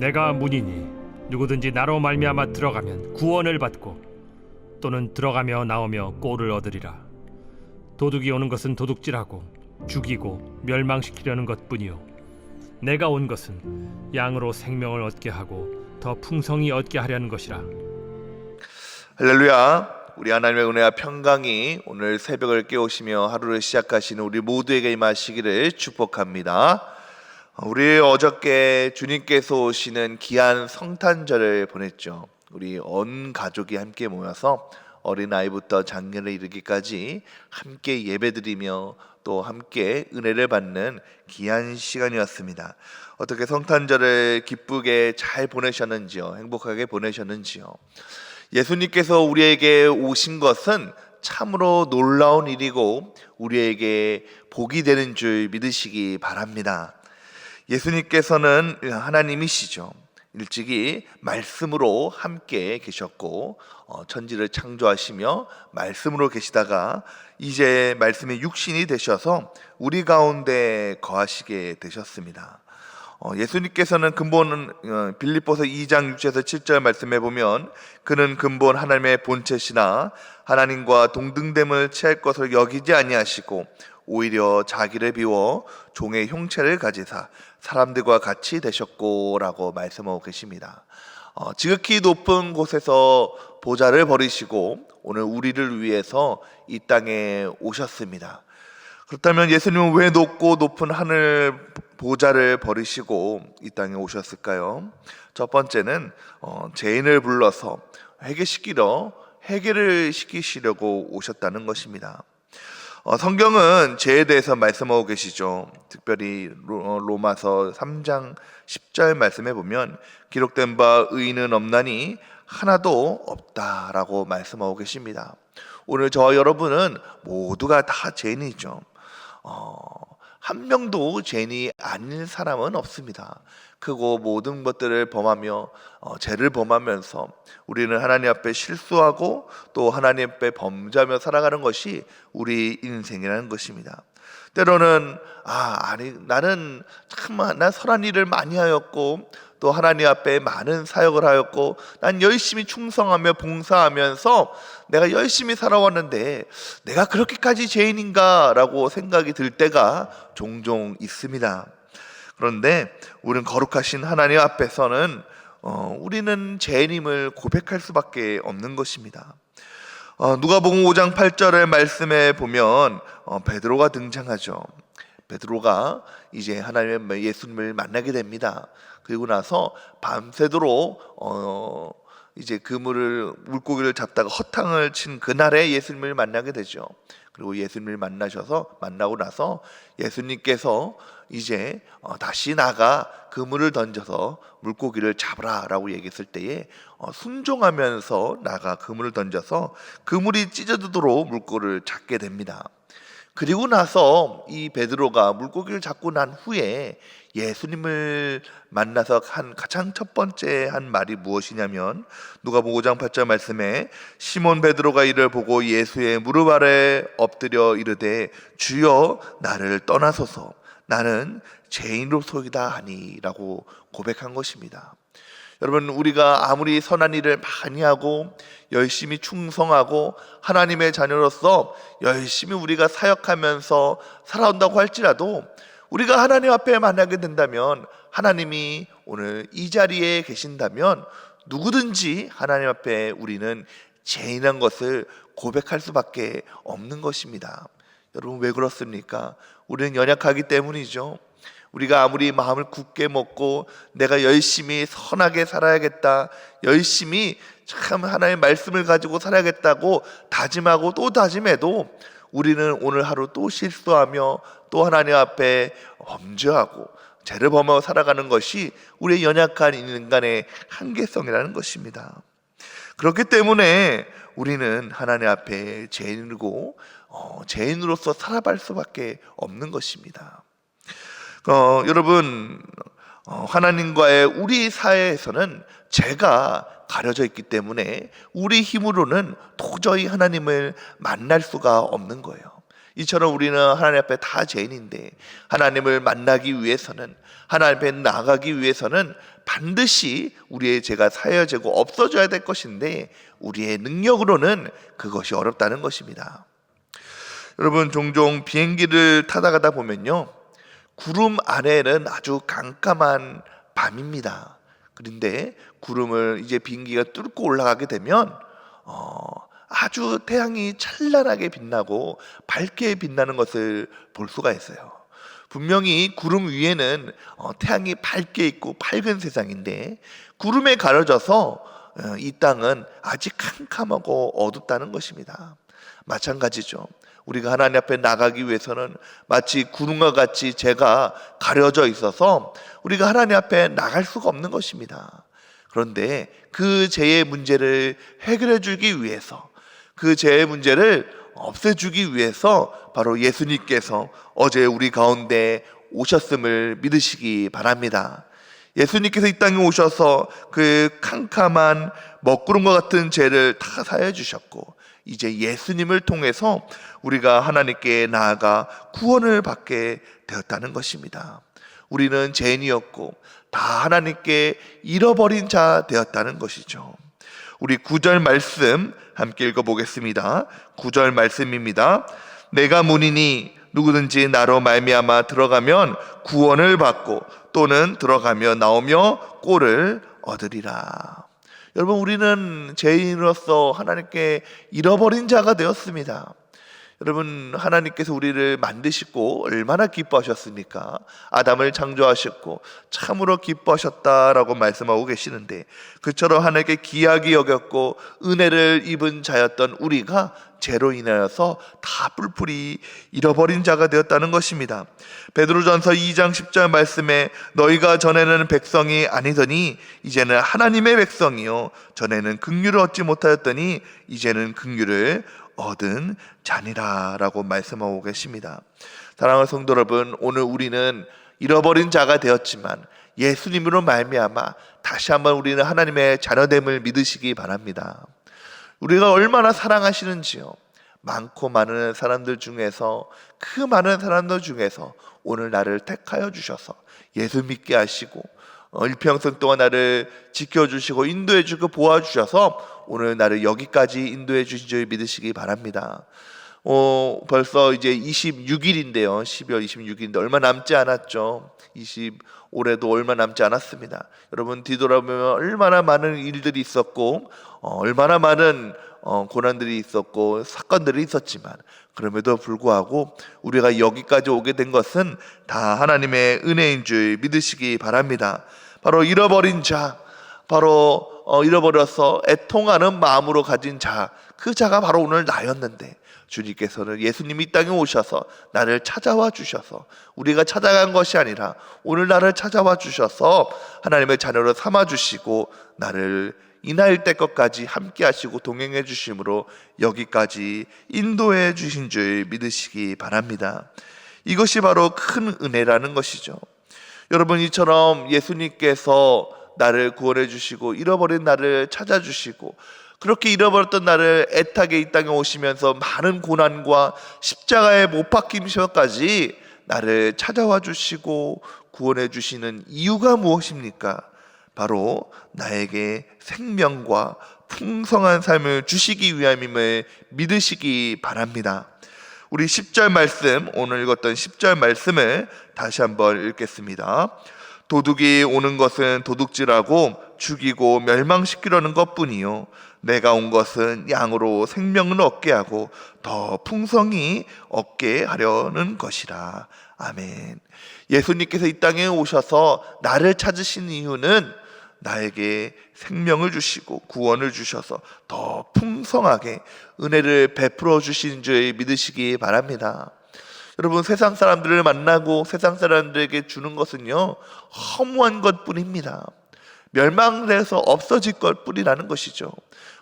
내가 문이니 누구든지 나로 말미암아 들어가면 구원을 받고 또는 들어가며 나오며 꼴을 얻으리라. 도둑이 오는 것은 도둑질하고 죽이고 멸망시키려는 것뿐이요 내가 온 것은 양으로 생명을 얻게 하고 더 풍성히 얻게 하려는 것이라. 할렐루야. 우리 하나님의 은혜와 평강이 오늘 새벽을 깨우시며 하루를 시작하시는 우리 모두에게 임하시기를 축복합니다. 우리 어저께 주님께서 오시는 귀한 성탄절을 보냈죠. 우리 온 가족이 함께 모여서 어린아이부터 장년에 이르기까지 함께 예배드리며 또 함께 은혜를 받는 귀한 시간이었습니다. 어떻게 성탄절을 기쁘게 잘 보내셨는지요? 행복하게 보내셨는지요? 예수님께서 우리에게 오신 것은 참으로 놀라운 일이고 우리에게 복이 되는 줄 믿으시기 바랍니다. 예수님께서는 하나님이시죠. 일찍이 말씀으로 함께 계셨고 천지를 창조하시며 말씀으로 계시다가 이제 말씀이 육신이 되셔서 우리 가운데 거하시게 되셨습니다. 예수님께서는 근본 빌립보서 2장 6절에서 7절 말씀해 보면 그는 근본 하나님의 본체시나 하나님과 동등됨을 취할 것을 여기지 아니하시고 오히려 자기를 비워 종의 형체를 가지사 사람들과 같이 되셨고 라고 말씀하고 계십니다. 지극히 높은 곳에서 보좌를 버리시고 오늘 우리를 위해서 이 땅에 오셨습니다. 그렇다면 예수님은 왜 높은 하늘 보좌를 버리시고 이 땅에 오셨을까요? 첫 번째는 죄인을 불러서 회개를 시키시려고 오셨다는 것입니다. 성경은 죄에 대해서 말씀하고 계시죠. 특별히 로마서 3장 10절 말씀해 보면 기록된 바 의인은 없나니 하나도 없다라고 말씀하고 계십니다. 오늘 저와 여러분은 모두가 다 죄인이죠. 한 명도 죄인이 아닌 사람은 없습니다. 크고 모든 것들을 범하며 죄를 범하면서 우리는 하나님 앞에 실수하고 또 하나님 앞에 범죄하며 살아가는 것이 우리 인생이라는 것입니다. 때로는 나는 난 선한 일을 많이 하였고 또 하나님 앞에 많은 사역을 하였고 난 열심히 충성하며 봉사하면서 내가 열심히 살아왔는데 내가 그렇게까지 죄인인가 라고 생각이 들 때가 종종 있습니다. 그런데 우리는 거룩하신 하나님 앞에서는 우리는 죄인임을 고백할 수밖에 없는 것입니다. 누가복음 5장 8절의 말씀에 보면 베드로가 등장하죠. 베드로가 이제 하나님의 예수님을 만나게 됩니다. 그리고 나서 밤새도록 이제 물고기를 잡다가 허탕을 친 그날에 예수님을 만나게 되죠. 그리고 예수님을 만나고 나서 예수님께서 이제 다시 나가 그물을 던져서 물고기를 잡으라라고 얘기했을 때에 순종하면서 나가 그물을 던져서 그물이 찢어지도록 물고기를 잡게 됩니다. 그리고 나서 이 베드로가 물고기를 잡고 난 후에 예수님을 만나서 한 가장 첫 번째 한 말이 무엇이냐면 누가복음 5장 8절 말씀에 시몬 베드로가 이를 보고 예수의 무릎 아래 엎드려 이르되 주여 나를 떠나소서 나는 죄인으로소이다 하니라고 고백한 것입니다. 여러분, 우리가 아무리 선한 일을 많이 하고 열심히 충성하고 하나님의 자녀로서 열심히 우리가 사역하면서 살아온다고 할지라도 우리가 하나님 앞에 만나게 된다면 하나님이 오늘 이 자리에 계신다면 누구든지 하나님 앞에 우리는 죄인한 것을 고백할 수밖에 없는 것입니다. 여러분, 왜 그렇습니까? 우리는 연약하기 때문이죠. 우리가 아무리 마음을 굳게 먹고 내가 열심히 선하게 살아야겠다, 열심히 참 하나님의 말씀을 가지고 살아야겠다고 다짐하고 또 다짐해도 우리는 오늘 하루 또 실수하며 또 하나님 앞에 범죄하고 죄를 범하고 살아가는 것이 우리의 연약한 인간의 한계성이라는 것입니다. 그렇기 때문에 우리는 하나님 앞에 죄인이고 죄인으로서 살아갈 수밖에 없는 것입니다. 여러분, 하나님과의 우리 사회에서는 죄가 가려져 있기 때문에 우리 힘으로는 도저히 하나님을 만날 수가 없는 거예요. 이처럼 우리는 하나님 앞에 다 죄인인데 하나님을 만나기 위해서는, 하나님 앞에 나아가기 위해서는 반드시 우리의 죄가 사여지고 없어져야 될 것인데 우리의 능력으로는 그것이 어렵다는 것입니다. 여러분, 종종 비행기를 타다 가다 보면요, 구름 아래는 아주 깜깜한 밤입니다. 그런데 구름을 이제 비행기가 뚫고 올라가게 되면 아주 태양이 찬란하게 빛나고 밝게 빛나는 것을 볼 수가 있어요. 분명히 구름 위에는 태양이 밝게 있고 밝은 세상인데 구름에 가려져서 이 땅은 아직 캄캄하고 어둡다는 것입니다. 마찬가지죠. 우리가 하나님 앞에 나가기 위해서는 마치 구름과 같이 죄가 가려져 있어서 우리가 하나님 앞에 나갈 수가 없는 것입니다. 그런데 그 죄의 문제를 해결해 주기 위해서, 그 죄의 문제를 없애주기 위해서 바로 예수님께서 어제 우리 가운데 오셨음을 믿으시기 바랍니다. 예수님께서 이 땅에 오셔서 그 캄캄한 먹구름과 같은 죄를 다 사해 주셨고, 이제 예수님을 통해서 우리가 하나님께 나아가 구원을 받게 되었다는 것입니다. 우리는 죄인이었고 다 하나님께 잃어버린 자 되었다는 것이죠. 우리 9절 말씀 함께 읽어보겠습니다. 9절 말씀입니다. 내가 문이니 누구든지 나로 말미암아 들어가면 구원을 받고 또는 들어가며 나오며 꼴을 얻으리라. 여러분, 우리는 죄인으로서 하나님께 잃어버린 자가 되었습니다. 여러분, 하나님께서 우리를 만드시고 얼마나 기뻐하셨습니까? 아담을 창조하셨고 참으로 기뻐하셨다라고 말씀하고 계시는데, 그처럼 하나님께 귀하게 여겼고 은혜를 입은 자였던 우리가 죄로 인하여서 다 뿔뿔이 잃어버린 자가 되었다는 것입니다. 베드로전서 2장 10절 말씀에 너희가 전에는 백성이 아니더니 이제는 하나님의 백성이요 전에는 긍휼을 얻지 못하였더니 이제는 긍휼을 얻은 자니라 라고 말씀하고 계십니다. 사랑하는 성도 여러분, 오늘 우리는 잃어버린 자가 되었지만 예수님으로 말미암아 다시 한번 우리는 하나님의 자녀됨을 믿으시기 바랍니다. 우리가 얼마나 사랑하시는지요. 많고 많은 사람들 중에서, 그 많은 사람들 중에서 오늘 나를 택하여 주셔서 예수 믿게 하시고 일평생 동안 나를 지켜주시고 인도해주고 보아주셔서 오늘 나를 여기까지 인도해 주신 줄 믿으시기 바랍니다. 벌써 이제 26일인데요 12월 26일인데 얼마 남지 않았죠. 올해도 얼마 남지 않았습니다. 여러분, 뒤돌아보면 얼마나 많은 일들이 있었고 얼마나 많은 고난들이 있었고 사건들이 있었지만 그럼에도 불구하고 우리가 여기까지 오게 된 것은 다 하나님의 은혜인 줄 믿으시기 바랍니다. 바로 잃어버린 자, 바로 잃어버려서 애통하는 마음으로 가진 자, 그 자가 바로 오늘 나였는데 주님께서는 예수님이 이 땅에 오셔서 나를 찾아와 주셔서, 우리가 찾아간 것이 아니라 오늘 나를 찾아와 주셔서 하나님의 자녀로 삼아 주시고 나를 이 나일 때까지 함께 하시고 동행해 주심으로 여기까지 인도해 주신 줄 믿으시기 바랍니다. 이것이 바로 큰 은혜라는 것이죠. 여러분, 이처럼 예수님께서 나를 구원해 주시고 잃어버린 나를 찾아 주시고 그렇게 잃어버렸던 나를 애타게 이 땅에 오시면서 많은 고난과 십자가에 못 박히시면까지 나를 찾아와 주시고 구원해 주시는 이유가 무엇입니까? 바로 나에게 생명과 풍성한 삶을 주시기 위함임을 믿으시기 바랍니다. 우리 10절 말씀, 오늘 읽었던 10절 말씀을 다시 한번 읽겠습니다. 도둑이 오는 것은 도둑질하고 죽이고 멸망시키려는 것뿐이요 내가 온 것은 양으로 생명을 얻게 하고 더 풍성히 얻게 하려는 것이라. 아멘. 예수님께서 이 땅에 오셔서 나를 찾으신 이유는 나에게 생명을 주시고 구원을 주셔서 더 풍성하게 은혜를 베풀어 주신 줄 믿으시기 바랍니다. 여러분, 세상 사람들을 만나고 세상 사람들에게 주는 것은요 허무한 것뿐입니다. 멸망돼서 없어질 것뿐이라는 것이죠.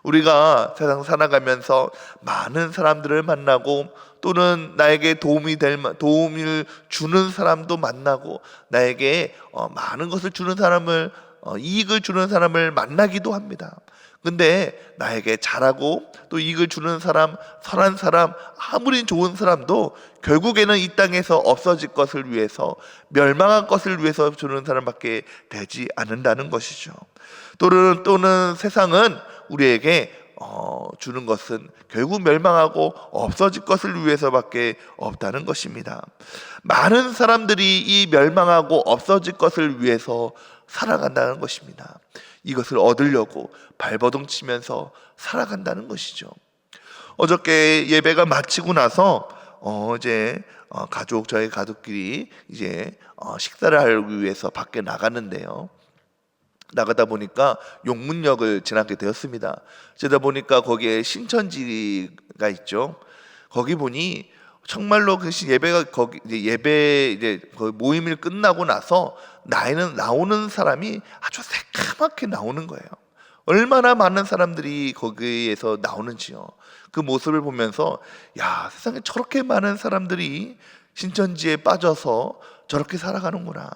우리가 세상 살아가면서 많은 사람들을 만나고 또는 나에게 도움을 주는 사람도 만나고 나에게 많은 것을 주는 사람을 이익을 주는 사람을 만나기도 합니다. 근데 나에게 잘하고 또 이익을 주는 사람, 선한 사람, 아무리 좋은 사람도 결국에는 이 땅에서 없어질 것을 위해서, 멸망한 것을 위해서 주는 사람밖에 되지 않는다는 것이죠. 또는 세상은 우리에게 주는 것은 결국 멸망하고 없어질 것을 위해서밖에 없다는 것입니다. 많은 사람들이 이 멸망하고 없어질 것을 위해서 살아간다는 것입니다. 이것을 얻으려고 발버둥 치면서 살아간다는 것이죠. 어저께 예배가 마치고 나서 저희 가족끼리 이제 식사를 하기 위해서 밖에 나갔는데요. 나가다 보니까 용문역을 지나게 되었습니다. 그러다 보니까 거기에 신천지가 있죠. 거기 보니 정말로 그 예배가 거기 거기 모임을 끝나고 나서 나오는 사람이 아주 새카맣게 나오는 거예요. 얼마나 많은 사람들이 거기에서 나오는지요. 그 모습을 보면서 야, 세상에 저렇게 많은 사람들이 신천지에 빠져서 저렇게 살아가는구나.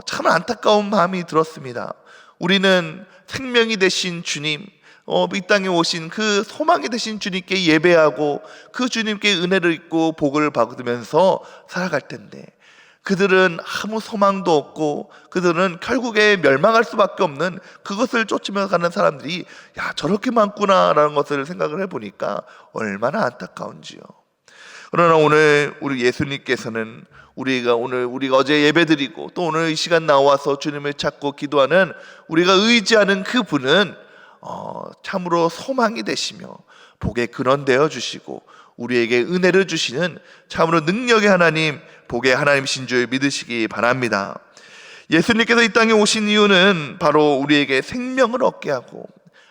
참 안타까운 마음이 들었습니다. 우리는 생명이 되신 주님, 이 땅에 오신 그 소망이 되신 주님께 예배하고 그 주님께 은혜를 입고 복을 받으면서 살아갈 텐데, 그들은 아무 소망도 없고 그들은 결국에 멸망할 수밖에 없는 그것을 쫓으며 가는 사람들이 야, 저렇게 많구나라는 것을 생각을 해보니까 얼마나 안타까운지요. 그러나 오늘 우리 예수님께서는 우리가 어제 예배드리고 또 오늘 이 시간 나와서 주님을 찾고 기도하는 우리가 의지하는 그 분은 참으로 소망이 되시며 복의 근원 되어 주시고 우리에게 은혜를 주시는 참으로 능력의 하나님, 복의 하나님이신 줄 믿으시기 바랍니다. 예수님께서 이 땅에 오신 이유는 바로 우리에게 생명을 얻게 하고,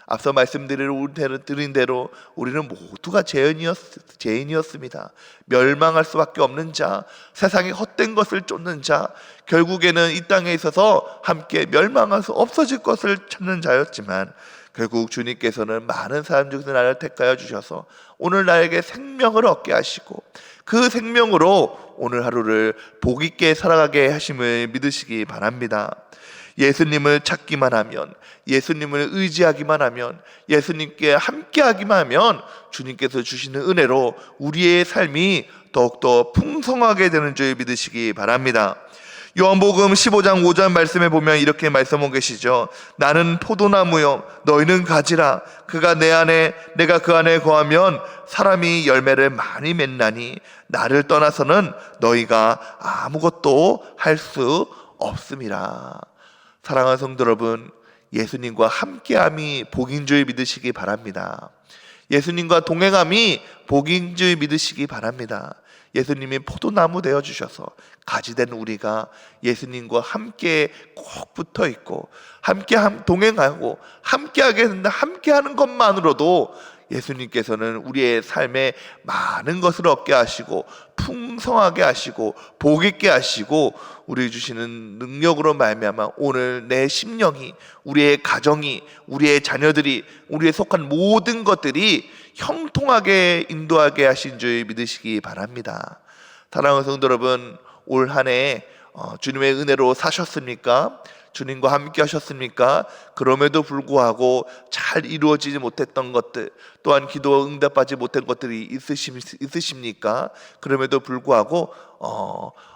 앞서 말씀드린 대로 우리는 모두가 죄인이었습니다. 멸망할 수밖에 없는 자, 세상의 헛된 것을 쫓는 자, 결국에는 이 땅에 있어서 함께 멸망해서 없어질 것을 찾는 자였지만 결국 주님께서는 많은 사람 중에서 나를 택하여 주셔서 오늘 나에게 생명을 얻게 하시고 그 생명으로 오늘 하루를 복 있게 살아가게 하심을 믿으시기 바랍니다. 예수님을 찾기만 하면, 예수님을 의지하기만 하면, 예수님께 함께하기만 하면 주님께서 주시는 은혜로 우리의 삶이 더욱더 풍성하게 되는 줄 믿으시기 바랍니다. 요한복음 15장 5절 말씀에 보면 이렇게 말씀하고 계시죠. 나는 포도나무요 너희는 가지라. 그가 내 안에 내가 그 안에 거하면 사람이 열매를 많이 맺나니 나를 떠나서는 너희가 아무것도 할 수 없음이라. 사랑하는 성도 여러분, 예수님과 함께함이 복인 줄 믿으시기 바랍니다. 예수님과 동행함이 복인 줄 믿으시기 바랍니다. 예수님이 포도나무 되어주셔서 가지된 우리가 예수님과 함께 꼭 붙어있고 함께 동행하고 함께하게 된다. 함께하는 것만으로도 예수님께서는 우리의 삶에 많은 것을 얻게 하시고 풍성하게 하시고 복 있게 하시고 우리 주시는 능력으로 말미암아 오늘 내 심령이, 우리의 가정이, 우리의 자녀들이, 우리의 속한 모든 것들이 형통하게 인도하게 하신 줄 믿으시기 바랍니다. 사랑하는 성도 여러분, 올 한 해 주님의 은혜로 사셨습니까? 주님과 함께 하셨습니까? 그럼에도 불구하고 잘 이루어지지 못했던 것들, 또한 기도 응답하지 못한 것들이 있으십니까? 그럼에도 불구하고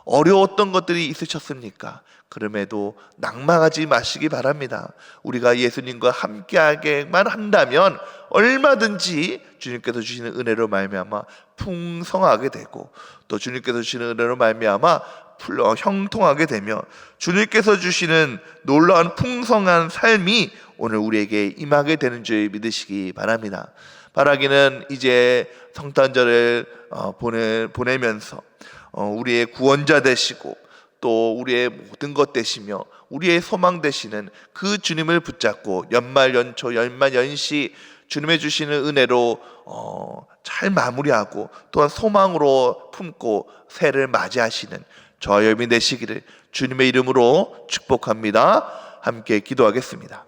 어려웠던 것들이 있으셨습니까? 그럼에도 낭망하지 마시기 바랍니다. 우리가 예수님과 함께하게만 한다면 얼마든지 주님께서 주시는 은혜로 말미암아 풍성하게 되고 또 주님께서 주시는 은혜로 말미암아 형통하게 되며 주님께서 주시는 놀라운 풍성한 삶이 오늘 우리에게 임하게 되는 줄 믿으시기 바랍니다. 바라기는 이제 성탄절을 보내면서 우리의 구원자 되시고 또 우리의 모든 것 되시며 우리의 소망 되시는 그 주님을 붙잡고 연말 연초 연말 연시 주님의 주시는 은혜로 잘 마무리하고 또한 소망으로 품고 새해를 맞이하시는 저와 여러분이 되시기를 주님의 이름으로 축복합니다. 함께 기도하겠습니다.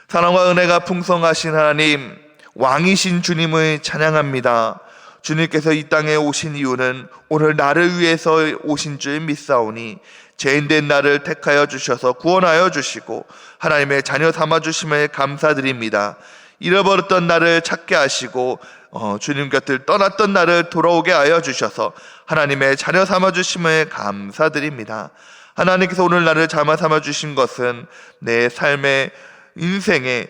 사랑과 은혜가 풍성하신 하나님, 왕이신 주님을 찬양합니다. 주님께서 이 땅에 오신 이유는 오늘 나를 위해서 오신 줄 믿사오니 죄인된 나를 택하여 주셔서 구원하여 주시고 하나님의 자녀 삼아 주심에 감사드립니다. 잃어버렸던 나를 찾게 하시고 주님 곁을 떠났던 나를 돌아오게 하여 주셔서 하나님의 자녀 삼아 주심에 감사드립니다. 하나님께서 오늘 나를 자녀 삼아 주신 것은 내 삶의 인생의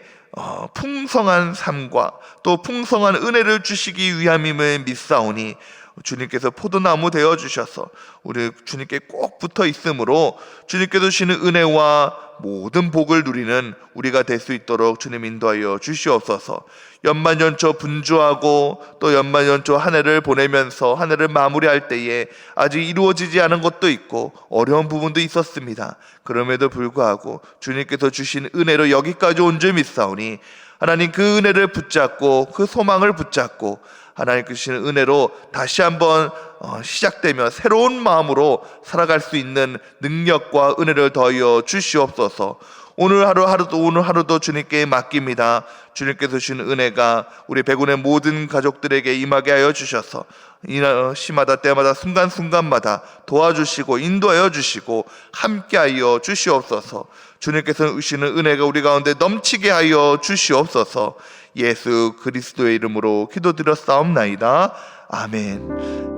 풍성한 삶과 또 풍성한 은혜를 주시기 위함임을 믿사오니 주님께서 포도나무 되어 주셔서 우리 주님께 꼭 붙어 있으므로 주님께서 주시는 은혜와 모든 복을 누리는 우리가 될 수 있도록 주님 인도하여 주시옵소서. 연만연초 분주하고 또 연만연초 한 해를 보내면서 한 해를 마무리할 때에 아직 이루어지지 않은 것도 있고 어려운 부분도 있었습니다. 그럼에도 불구하고 주님께서 주신 은혜로 여기까지 온 줄 믿사오니 하나님 그 은혜를 붙잡고 그 소망을 붙잡고 하나님께서 주시는 은혜로 다시 한번 시작되며 새로운 마음으로 살아갈 수 있는 능력과 은혜를 더하여 주시옵소서. 오늘 하루도 주님께 맡깁니다. 주님께서 주시는 은혜가 우리 백운의 모든 가족들에게 임하게 하여 주셔서 시마다 때마다 순간순간마다 도와주시고 인도하여 주시고 함께하여 주시옵소서. 주님께서 주시는 은혜가 우리 가운데 넘치게 하여 주시옵소서. 예수 그리스도의 이름으로 기도드렸사옵나이다. 아멘.